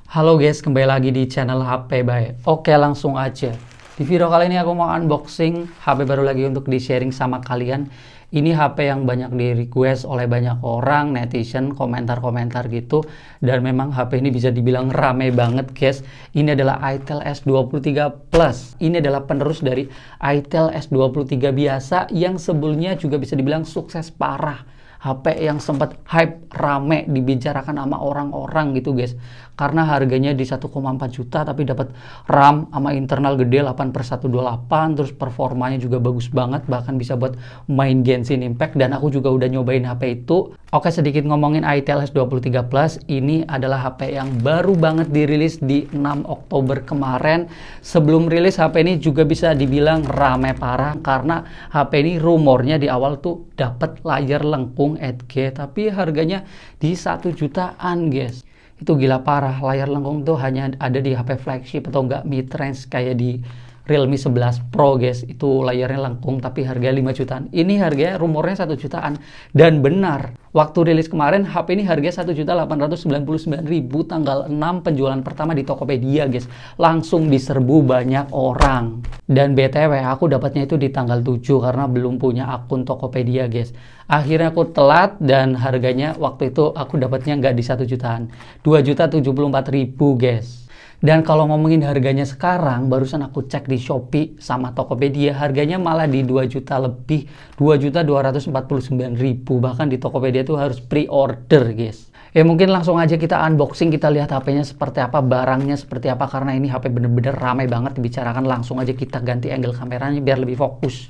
Halo guys, kembali lagi di channel HP Bae. Oke, langsung aja. Di video kali ini aku mau unboxing HP baru lagi untuk di-sharing sama kalian. Ini HP yang banyak di-request oleh banyak orang, netizen, komentar-komentar gitu. Dan memang HP ini bisa dibilang rame banget guys. Ini adalah itel S23 Plus. Ini adalah penerus dari itel S23 biasa yang sebelumnya juga bisa dibilang sukses parah. HP yang sempat hype rame dibicarakan sama orang-orang gitu guys, karena harganya di 1,4 juta tapi dapat RAM sama internal gede 8/128, terus performanya juga bagus banget, bahkan bisa buat main Genshin Impact. Dan aku juga udah nyobain HP itu. Oke, sedikit ngomongin itel S23 Plus. Ini adalah HP yang baru banget dirilis di 6 Oktober kemarin. Sebelum rilis HP ini juga bisa dibilang rame parah, karena HP ini rumornya di awal tuh dapat layar lengkung 8K, tapi harganya di 1 jutaan guys. Itu gila parah. Layar lengkung tuh hanya ada di HP flagship atau enggak mid range kayak di Realme 11 Pro guys. Itu layarnya lengkung tapi harganya 5 jutaan. Ini harganya rumornya 1 jutaan. Dan benar, waktu rilis kemarin HP ini harganya 1.899.000 tanggal 6 penjualan pertama di Tokopedia guys. Langsung diserbu banyak orang. Dan BTW aku dapatnya itu di tanggal 7 karena belum punya akun Tokopedia guys. Akhirnya aku telat dan harganya waktu itu aku dapatnya nggak di 1 jutaan. 2.074.000 guys. Dan kalau ngomongin harganya sekarang, barusan aku cek di Shopee sama Tokopedia, harganya malah di 2 juta lebih, 2.249.000. Bahkan di Tokopedia tuh harus pre-order guys. Ya mungkin langsung aja kita unboxing, kita lihat HP-nya seperti apa, barangnya seperti apa, karena ini HP bener-bener ramai banget dibicarakan. Langsung aja kita ganti angle kameranya biar lebih fokus.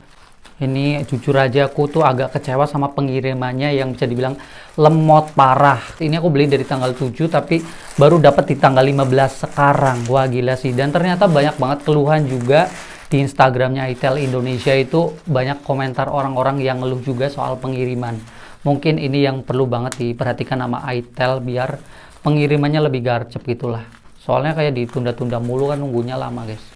Ini jujur aja aku tuh agak kecewa sama pengirimannya yang bisa dibilang lemot parah. Ini aku beli dari tanggal 7 tapi baru dapat di tanggal 15 sekarang. Wah gila sih. Dan ternyata banyak banget keluhan juga di Instagramnya itel Indonesia. Itu banyak komentar orang-orang yang ngeluh juga soal pengiriman. Mungkin ini yang perlu banget diperhatikan sama itel biar pengirimannya lebih garcep gitulah. Soalnya kayak ditunda-tunda mulu kan, nunggunya lama guys.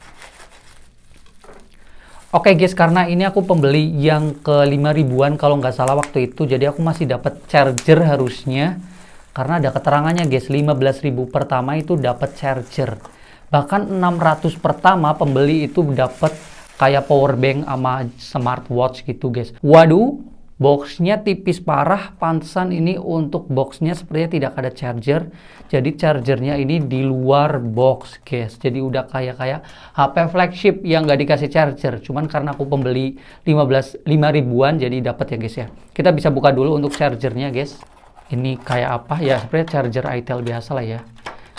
Oke guys, karena ini aku pembeli yang ke 5 ribuan kalau nggak salah waktu itu, jadi aku masih dapat charger harusnya. Karena ada keterangannya guys, 15.000 pertama itu dapat charger. Bahkan 600 pertama pembeli itu dapat kayak power bank sama smartwatch gitu guys. Waduh, boxnya tipis parah, pantesan ini untuk boxnya sepertinya tidak ada charger. Jadi chargernya ini di luar box guys. Jadi udah kayak HP flagship yang nggak dikasih charger. Cuman karena aku pembeli 5 ribuan jadi dapat ya guys ya. Kita bisa buka dulu untuk chargernya guys. Ini kayak apa ya, sebenarnya charger itel biasa lah ya.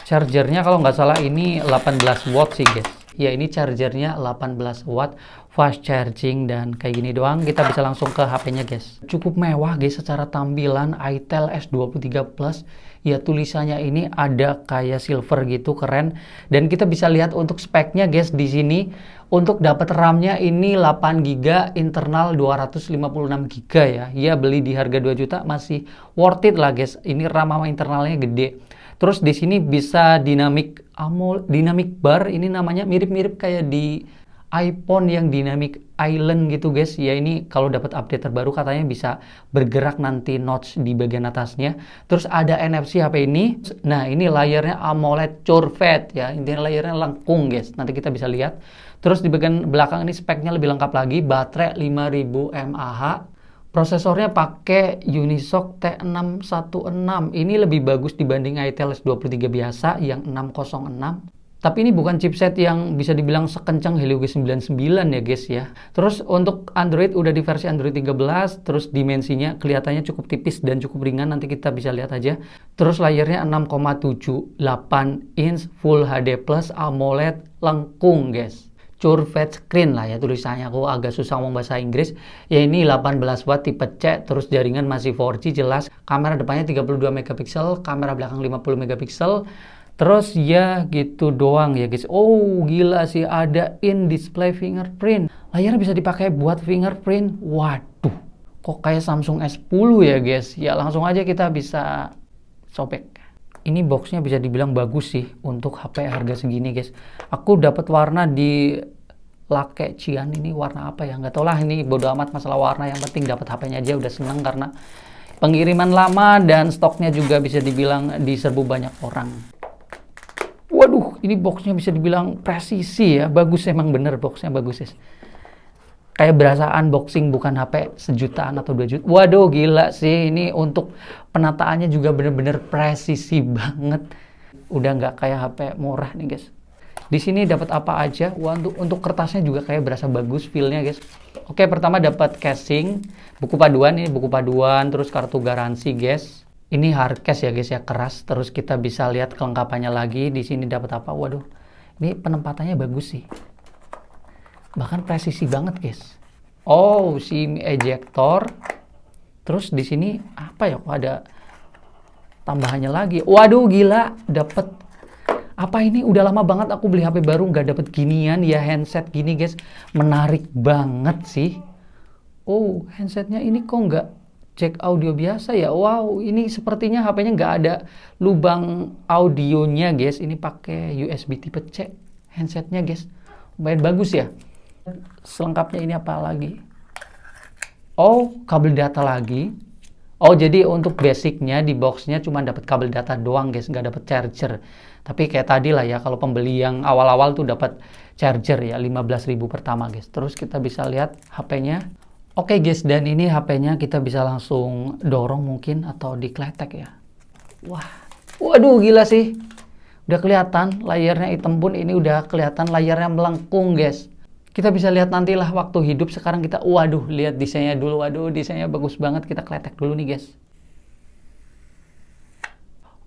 Chargernya kalau nggak salah ini 18 watt sih guys. Ya ini chargernya 18 watt fast charging, dan kayak gini doang kita bisa langsung ke HP-nya guys. Cukup mewah guys secara tampilan itel S23 Plus. Ya tulisannya ini ada kayak silver gitu, keren. Dan kita bisa lihat untuk speknya guys di sini. Untuk dapat RAM-nya ini 8 GB, internal 256 GB ya. Ya beli di harga 2 juta masih worth it lah guys. Ini RAM sama internalnya gede. Terus di sini bisa dynamic bar, ini namanya mirip-mirip kayak di iPhone yang dynamic island gitu guys. Ya ini kalau dapat update terbaru katanya bisa bergerak nanti notch di bagian atasnya. Terus ada NFC HP ini. Nah, ini layarnya AMOLED curved ya. Intinya layarnya lengkung guys. Nanti kita bisa lihat. Terus di bagian belakang ini speknya lebih lengkap lagi. Baterai 5000 mAh. Prosesornya pakai Unisoc T616. Ini lebih bagus dibanding itel S23 biasa yang 606. Tapi ini bukan chipset yang bisa dibilang sekencang Helio G99 ya guys ya. Terus untuk Android udah di versi Android 13. Terus dimensinya kelihatannya cukup tipis dan cukup ringan. Nanti kita bisa lihat aja. Terus layarnya 6,78 inch Full HD Plus AMOLED lengkung guys. Curved screen lah ya tulisannya, aku agak susah ngomong bahasa Inggris. Ya ini 18 watt tipe C, terus jaringan masih 4G jelas. Kamera depannya 32 megapiksel, kamera belakang 50 megapiksel. Terus ya gitu doang ya guys. Oh gila sih, ada in display fingerprint. Layar bisa dipakai buat fingerprint. Waduh, kok kayak Samsung S10 ya guys. Ya langsung aja kita bisa sobek. Ini boxnya bisa dibilang bagus sih untuk HP harga segini guys. Aku dapat warna di Lake Cian, ini warna apa ya? Nggak tau lah, ini bodo amat masalah warna. Yang penting dapat HP-nya aja udah seneng, karena pengiriman lama dan stoknya juga bisa dibilang diserbu banyak orang. Ini boxnya bisa dibilang presisi ya, bagus emang bener boxnya bagus guys. Kayak berasa unboxing bukan HP sejutaan atau 2 juta. Waduh gila sih, ini untuk penataannya juga bener-bener presisi banget. Udah nggak kayak HP murah nih guys. Di sini dapat apa aja? Wah, untuk kertasnya juga kayak berasa bagus feel-nya guys. Oke, pertama dapat casing, buku paduan, ini buku paduan, terus kartu garansi guys. Ini hardcase ya guys ya, keras. Terus kita bisa lihat kelengkapannya lagi. Di sini dapat apa? Waduh, ini penempatannya bagus sih. Bahkan presisi banget guys. Oh, SIM ejector. Terus di sini apa ya? Kok ada tambahannya lagi? Waduh gila, dapet apa ini? Udah lama banget aku beli HP baru nggak dapet ginian ya, handset gini guys. Menarik banget sih. Oh, handsetnya ini kok nggak jack audio biasa ya? Wow, ini sepertinya HP-nya nggak ada lubang audionya guys. Ini pakai USB tipe C handsetnya guys. Lumayan bagus ya. Selengkapnya ini apa lagi? Oh, kabel data lagi. Oh, jadi untuk basicnya di boxnya cuma dapat kabel data doang guys, nggak dapat charger. Tapi kayak tadi lah ya, kalau pembeli yang awal-awal tuh dapat charger ya, 15.000 pertama guys. Terus kita bisa lihat HP-nya. Oke guys, dan ini HP-nya kita bisa langsung dorong mungkin atau dikletek ya. Wah, waduh gila sih. Udah kelihatan layarnya hitam pun ini udah kelihatan layarnya melengkung guys. Kita bisa lihat nantilah waktu hidup. Sekarang kita, waduh, lihat desainnya dulu. Waduh, desainnya bagus banget. Kita kletek dulu nih, guys.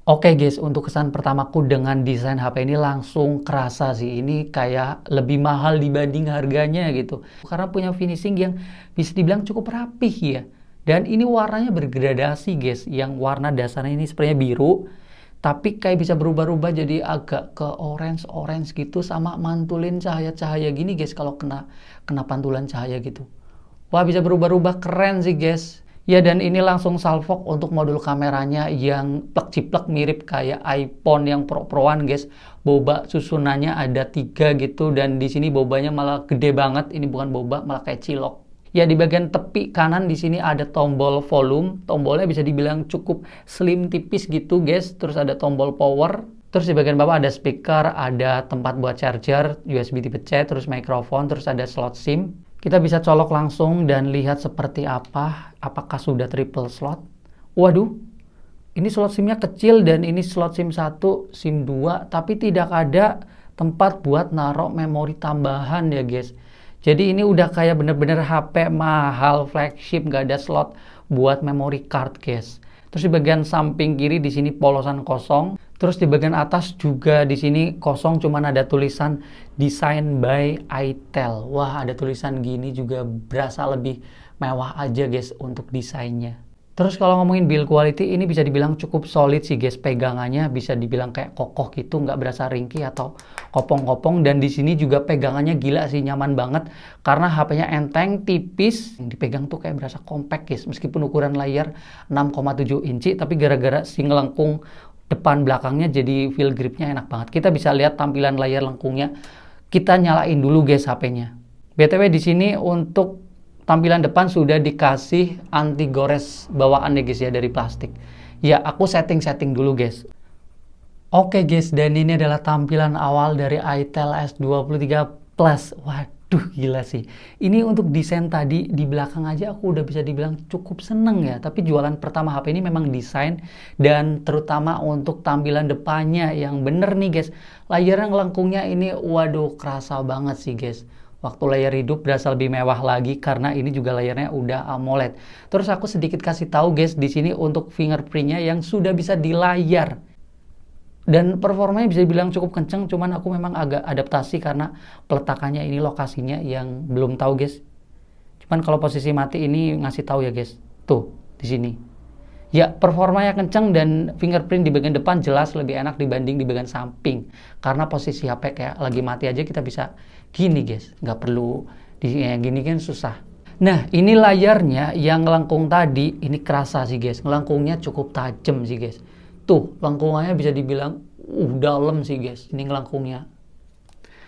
Oke, guys, untuk kesan pertamaku dengan desain HP ini langsung kerasa sih. Ini kayak lebih mahal dibanding harganya gitu. Karena punya finishing yang bisa dibilang cukup rapih ya. Dan ini warnanya bergradasi, guys. Yang warna dasarnya ini sepertinya biru. Tapi kayak bisa berubah-ubah jadi agak ke orange gitu, sama mantulin cahaya-cahaya gini guys kalau kena pantulan cahaya gitu. Wah, bisa berubah-ubah, keren sih guys. Ya, dan ini langsung salvok untuk modul kameranya yang plek-ciplek mirip kayak iPhone yang Pro-Proan guys. Boba susunannya ada 3 gitu, dan di sini bobanya malah gede banget. Ini bukan boba, malah kayak cilok. Ya, di bagian tepi kanan di sini ada tombol volume. Tombolnya bisa dibilang cukup slim tipis gitu, guys. Terus ada tombol power. Terus di bagian bawah ada speaker, ada tempat buat charger, USB tipe C, terus mikrofon, terus ada slot SIM. Kita bisa colok langsung dan lihat seperti apa. Apakah sudah triple slot? Waduh, ini slot SIM-nya kecil dan ini slot SIM 1, SIM 2, tapi tidak ada tempat buat naruh memori tambahan ya, guys. Jadi ini udah kayak bener-bener HP mahal flagship, nggak ada slot buat memory card guys. Terus di bagian samping kiri di sini polosan kosong. Terus di bagian atas juga di sini kosong, cuman ada tulisan design by itel. Wah, ada tulisan gini juga berasa lebih mewah aja guys untuk desainnya. Terus kalau ngomongin build quality, ini bisa dibilang cukup solid sih guys, pegangannya bisa dibilang kayak kokoh gitu, nggak berasa ringkih atau kopong-kopong. Dan di sini juga pegangannya gila sih, nyaman banget karena HP-nya enteng, tipis, dipegang tuh kayak berasa compact guys. Meskipun ukuran layar 6,7 inci, tapi gara-gara si ngelengkung depan belakangnya jadi feel gripnya enak banget. Kita bisa lihat tampilan layar lengkungnya. Kita nyalain dulu guys HP-nya. BTW di sini untuk tampilan depan sudah dikasih anti gores bawaan ya guys ya, dari plastik. Ya, aku setting dulu guys. Oke guys, dan ini adalah tampilan awal dari itel S23 Plus. Waduh, gila sih. Ini untuk desain tadi di belakang aja aku udah bisa dibilang cukup seneng ya. Tapi jualan pertama HP ini memang desain dan terutama untuk tampilan depannya yang bener nih guys. Layarnya ngelengkungnya ini, waduh, kerasa banget sih guys. Waktu layar hidup berasa lebih mewah lagi karena ini juga layarnya udah AMOLED. Terus aku sedikit kasih tahu guys, di sini untuk fingerprintnya yang sudah bisa di layar. Dan performanya bisa dibilang cukup kenceng, cuman aku memang agak adaptasi karena peletakannya ini lokasinya yang belum tahu guys. Cuman kalau posisi mati ini ngasih tahu ya guys. Tuh, di sini. Ya, performanya kenceng dan fingerprint di bagian depan jelas lebih enak dibanding di bagian samping. Karena posisi HP kayak lagi mati aja kita bisa gini guys. Nggak perlu gini kan susah. Nah, ini layarnya yang ngelengkung tadi, ini kerasa sih guys. Ngelengkungnya cukup tajam sih guys. Tuh, lengkungannya bisa dibilang dalam sih guys. Ini ngelengkungnya.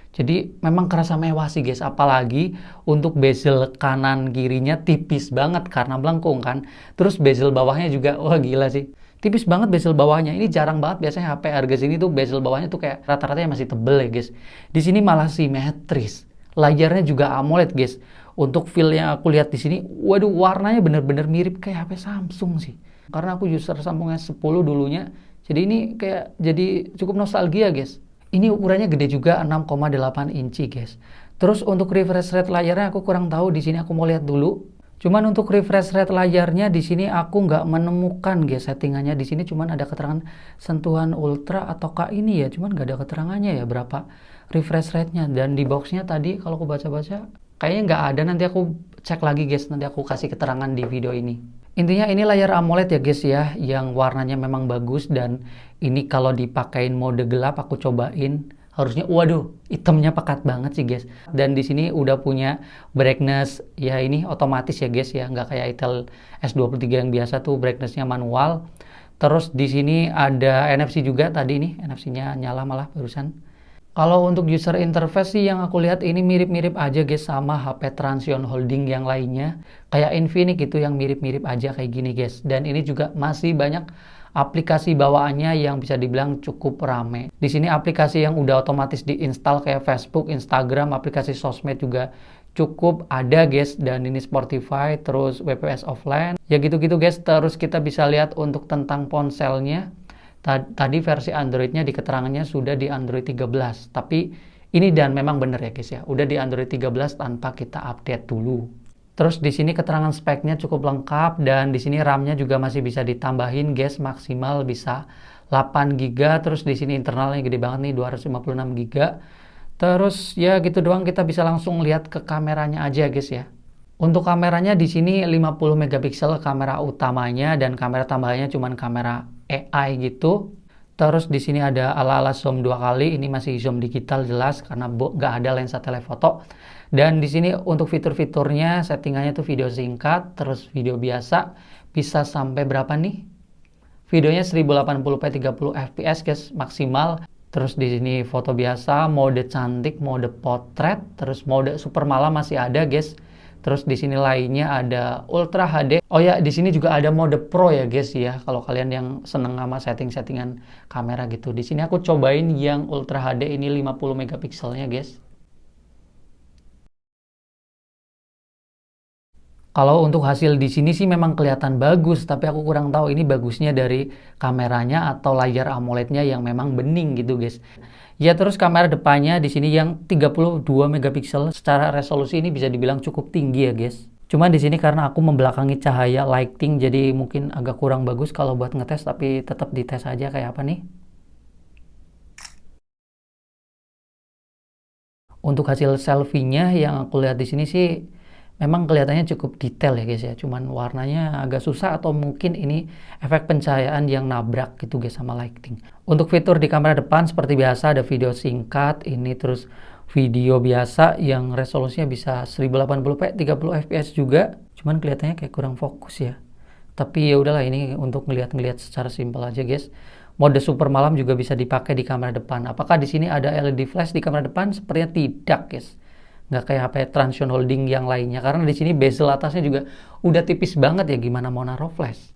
Jadi memang kerasa mewah sih guys, apalagi untuk bezel kanan kirinya tipis banget karena melengkung kan. Terus bezel bawahnya juga, wah gila sih. Tipis banget bezel bawahnya. Ini jarang banget biasanya HP harga sini tuh bezel bawahnya tuh kayak rata-ratanya masih tebel ya guys. Di sini malah simetris. Layarnya juga AMOLED guys. Untuk feel yang aku lihat di sini, waduh warnanya bener-bener mirip kayak HP Samsung sih. Karena aku user Samsung S10 dulunya. Jadi ini kayak jadi cukup nostalgia guys. Ini ukurannya gede juga 6,8 inci guys. Terus untuk refresh rate layarnya aku kurang tahu, di sini aku mau lihat dulu. Cuman untuk refresh rate layarnya di sini aku nggak menemukan guys settingannya. Di sini cuman ada keterangan sentuhan ultra ataukah ini ya, cuman nggak ada keterangannya ya berapa refresh rate-nya. Dan di boxnya tadi kalau aku baca-baca kayaknya nggak ada. Nanti aku cek lagi guys, nanti aku kasih keterangan di video ini. Intinya ini layar AMOLED ya guys ya, yang warnanya memang bagus. Dan ini kalau dipakein mode gelap aku cobain, harusnya waduh hitamnya pekat banget sih guys. Dan di sini udah punya brightness ya, ini otomatis ya guys ya, nggak kayak Itel S23 yang biasa tuh brightnessnya manual. Terus di sini ada NFC juga, tadi nih NFC-nya nyala malah barusan. Kalau untuk user interface sih yang aku lihat ini mirip-mirip aja guys sama HP Transsion Holding yang lainnya. Kayak Infinix gitu yang mirip-mirip aja kayak gini guys. Dan ini juga masih banyak aplikasi bawaannya yang bisa dibilang cukup rame. Di sini aplikasi yang udah otomatis diinstal kayak Facebook, Instagram, aplikasi sosmed juga cukup ada guys. Dan ini Spotify, terus WPS offline. Ya gitu-gitu guys. Terus kita bisa lihat untuk tentang ponselnya. Tadi versi Androidnya di keterangannya sudah di Android 13. Tapi ini dan memang bener ya guys ya. Udah di Android 13 tanpa kita update dulu. Terus di sini keterangan speknya cukup lengkap dan di sini RAM-nya juga masih bisa ditambahin guys, maksimal bisa 8 GB. Terus di sini internalnya gede banget nih 256 GB. Terus ya gitu doang, kita bisa langsung lihat ke kameranya aja guys ya. Untuk kameranya di sini 50 megapiksel kamera utamanya dan kamera tambahannya cuman kamera AI gitu. Terus di sini ada ala-ala zoom 2 kali, ini masih zoom digital jelas karena nggak ada lensa telefoto. Dan di sini untuk fitur-fiturnya settingannya tuh video singkat, terus video biasa bisa sampai berapa nih? Videonya 1080p 30 fps guys maksimal. Terus di sini foto biasa, mode cantik, mode potret, terus mode super malam masih ada guys. Terus di sini lainnya ada Ultra HD. Oh ya, di sini juga ada mode Pro ya guys ya. Kalau kalian yang seneng sama setting-settingan kamera gitu. Di sini aku cobain yang Ultra HD ini 50 megapikselnya guys. Kalau untuk hasil di sini sih memang kelihatan bagus, tapi aku kurang tahu ini bagusnya dari kameranya atau layar AMOLED-nya yang memang bening gitu guys. Ya terus kamera depannya di sini yang 32 megapiksel, secara resolusi ini bisa dibilang cukup tinggi ya guys. Cuman di sini karena aku membelakangi cahaya lighting jadi mungkin agak kurang bagus kalau buat ngetes, tapi tetap dites aja kayak apa nih. Untuk hasil selfie-nya yang aku lihat di sini sih memang kelihatannya cukup detail ya guys ya. Cuman warnanya agak susah atau mungkin ini efek pencahayaan yang nabrak gitu guys sama lighting. Untuk fitur di kamera depan seperti biasa ada video singkat ini, terus video biasa yang resolusinya bisa 1080p 30 fps juga. Cuman kelihatannya kayak kurang fokus ya. Tapi ya udahlah, ini untuk ngeliat-ngeliat secara simpel aja guys. Mode super malam juga bisa dipakai di kamera depan. Apakah di sini ada LED flash di kamera depan? Sepertinya tidak guys. Nggak kayak HP Transsion Holding yang lainnya, karena di sini bezel atasnya juga udah tipis banget ya, gimana mau naruh flash.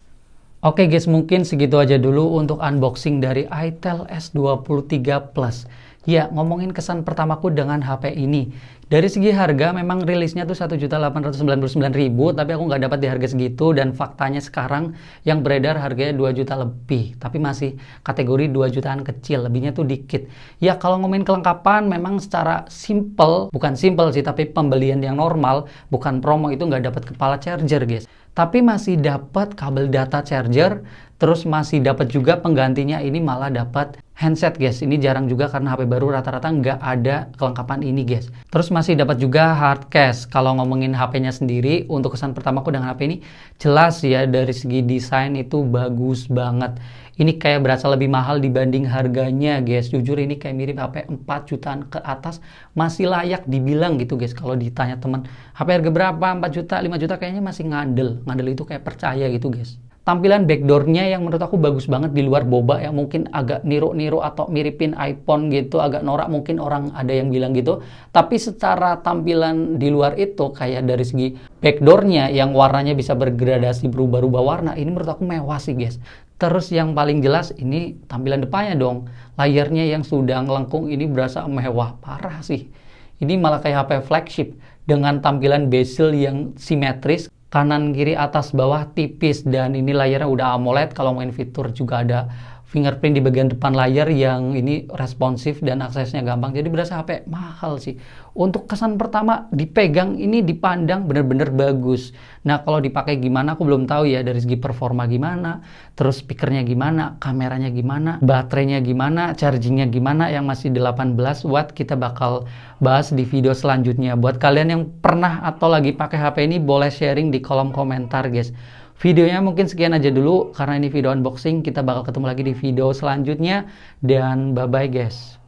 Oke guys, mungkin segitu aja dulu untuk unboxing dari Itel S23 Plus. Ya, ngomongin kesan pertamaku dengan HP ini. Dari segi harga memang rilisnya tuh 1.899.000, tapi aku nggak dapat di harga segitu, dan faktanya sekarang yang beredar harganya 2 juta lebih, tapi masih kategori 2 jutaan kecil, lebihnya tuh dikit. Ya kalau ngomongin kelengkapan memang secara simple, bukan simple sih, tapi pembelian yang normal, bukan promo, itu nggak dapat kepala charger guys. Tapi masih dapat kabel data charger, terus masih dapat juga penggantinya, ini malah dapat handset guys. Ini jarang juga karena HP baru rata-rata nggak ada kelengkapan ini guys. Terus masih dapat juga hard case. Kalau ngomongin HP-nya sendiri, untuk kesan pertamaku dengan HP ini jelas ya, dari segi desain itu bagus banget. Ini kayak berasa lebih mahal dibanding harganya guys. Jujur ini kayak mirip HP 4 jutaan ke atas, masih layak dibilang gitu guys. Kalau ditanya teman, HP harga berapa? 4 juta, 5 juta kayaknya masih ngandel. Ngandel itu kayak percaya gitu guys. tampilan backdoornya yang menurut aku bagus banget di luar boba ya, mungkin agak niru-niru atau miripin iPhone gitu, agak norak mungkin orang ada yang bilang gitu. Tapi secara tampilan di luar itu kayak dari segi backdoornya yang warnanya bisa bergradasi berubah-ubah warna, ini menurut aku mewah sih guys. Terus yang paling jelas ini tampilan depannya dong. Layarnya yang sudah ngelengkung ini berasa mewah parah sih. Ini malah kayak HP flagship dengan tampilan bezel yang simetris, kanan kiri atas bawah tipis, dan ini layarnya udah AMOLED. Kalau main fitur juga ada fingerprint di bagian depan layar yang ini responsif dan aksesnya gampang. Jadi berasa HP mahal sih. Untuk kesan pertama dipegang ini dipandang bener-bener bagus. Nah kalau dipakai gimana aku belum tahu ya, dari segi performa gimana, terus speakernya gimana, kameranya gimana, baterainya gimana, chargingnya gimana yang masih 18 watt, kita bakal bahas di video selanjutnya. Buat kalian yang pernah atau lagi pakai HP ini boleh sharing di kolom komentar guys. Videonya mungkin sekian aja dulu karena ini video unboxing. Kita bakal ketemu lagi di video selanjutnya dan bye bye guys.